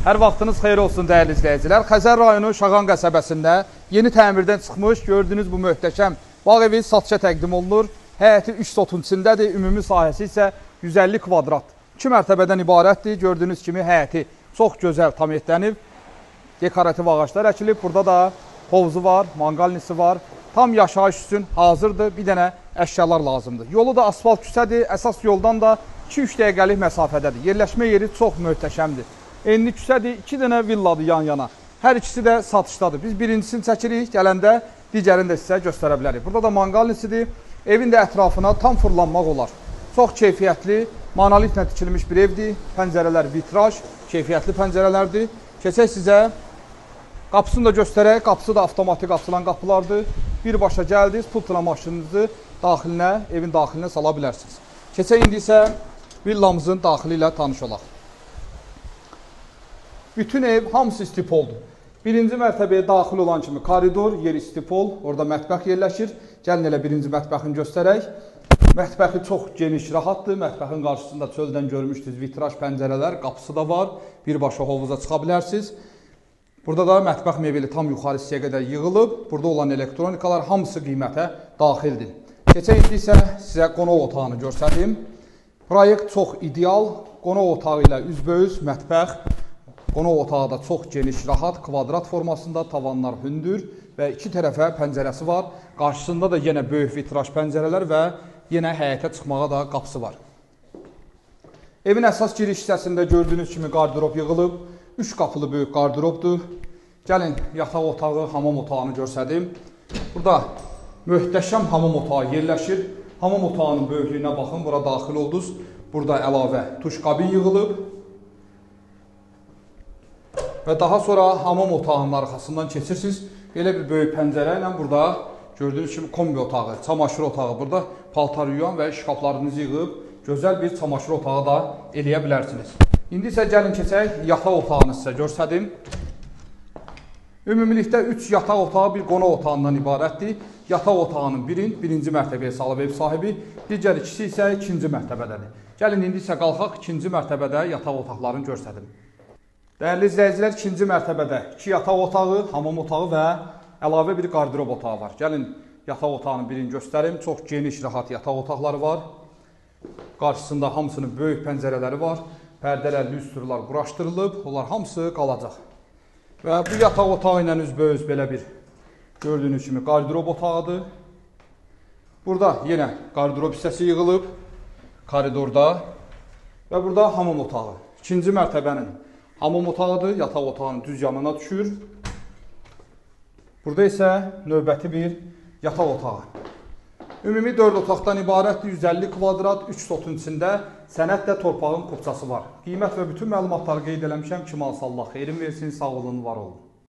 Hər vaxtınız xeyir olsun dəyərli izləyicilər. Xəzər rayonu Şağan qəsəbəsində yeni təmirdən çıxmış gördüyünüz bu möhtəşəm bağ evi satışa təqdim olunur. Həyəti 3 sotun içindədir, ümumi sahəsi isə 150 kvadrat. 2 mərtəbədən ibarətdir. Gördüyünüz kimi həyəti çox gözəl tam etlənib. Dekorativ ağaclar əkilib. Burada da hovuzu var, manqalnisi var. Tam yaşayış üçün hazırdır. Bir dənə əşyalar lazımdır. Yolu da asfalt küçədir. Əsas yoldan da 2-3 dəqiqəlik məsafədədir. Yerləşmə yeri çox möhtəşəmdir. Enli küçədir, 2 dənə villadır yan-yana. Hər ikisi də satışdadır. Biz birincisini çəkirik, gələndə digərini də sizə göstərə bilərik. Burada da manqalnisidir. Evin də ətrafına tam fırlanmaq olar. Çox keyfiyyətli, monolitlə tikilmiş bir evdir. Pəncərələr vitraj, keyfiyyətli pəncərələrdir. Keçək sizə qapısını da göstərək. Qapısı da avtomatik açılan qapılardır. Birbaşa gəldiniz, pultla maşınınızı daxilinə, evin daxilinə sala bilərsiniz. Keçək indi isə villamızın daxili ilə tanış olaq. Bütün ev hamısı istipoldur. Birinci mərtəbəyə daxil olan kimi koridor, yeri istipol, orada mətbəx yerləşir. Gəlin elə birinci mətbəxini göstərək. Mətbəxi çox geniş, rahatdır. Mətbəxin qarşısında çöldən görmüşdünüz, vitraj pəncərələr, qapısı da var. Birbaşa hovuza çıxa bilərsiniz. Burada da mətbəx mebeli tam yuxarı hissəyə qədər yığılıb. Burada olan elektronikalar hamısı qiymətə daxildir. Keçək indi isə sizə qonaq otağını göstərim. Proyekt çox ideal. Qonaq otağı ilə üzbəüz mətbəx. Qonaq otağı da çox geniş, rahat, kvadrat formasında, tavanlar hündür və iki tərəfə pəncərəsi var. Qarşısında da yenə böyük vitraj pəncərələr və yenə həyətə çıxmağa da qapısı var. Evin əsas giriş hissəsində gördüyünüz kimi qardirob yığılıb. 3 qapılı böyük qardirobdur. Gəlin yataq otağı, hamam otağını görsədim. Burada möhtəşəm hamam otağı yerləşir. Hamam otağının böyüklüyünə baxın, bura daxil oldunuz. Burada əlavə tuş qabin yığılıb. Və daha sonra hamam otağının arxasından keçirsiniz. Belə bir böyük pəncərə ilə burada gördüyünüz kimi kombi otağı, çamaşır otağı. Burada paltar yuyan və şkaflarınızı yığıb gözəl bir çamaşır otağı da eləyə bilərsiniz. İndi isə gəlin keçək yataq otağını sizə göstərim. Ümumilikdə 3 yataq otağı bir qonaq otağından ibarətdir. Yataq otağının birinci mərtəbəyə salıb ev sahibi, digər ikisi isə ikinci mərtəbədədir. Gəlin indi isə qalxaq ikinci mərtəbədə yataq otaqlarını göstərim. Dəyərli izləyicilər, ikinci mərtəbədə 2 yataq otağı, hamam otağı və əlavə bir qardirob otağı var. Gəlin yataq otağının birini göstərim. Çox geniş, rahat yataq otaqları var. Qarşısında hamısının böyük pəncərələri var. Pərdələr, lüstrlar quraşdırılıb. Onlar hamısı qalacaq. Və bu yataq otağı ilə üzbəüz belə bir gördüyünüz kimi qardirob otağıdır. Burada yenə qardirob hissəsi yığılıb koridorda və burada hamam otağı. İkinci mərtəbənin hamam otağıdır, yataq otağının düz yanına düşür. Burada isə növbəti bir yataq otağı. Ümumi 4 otaqdan ibarətdir, 150 kvadrat, 3 sotun içində sənədlə torpağın kopçası var. Qiymət və bütün məlumatları qeyd eləmişəm ki, mal sallah xeyrin versin, sağ olun, var olun.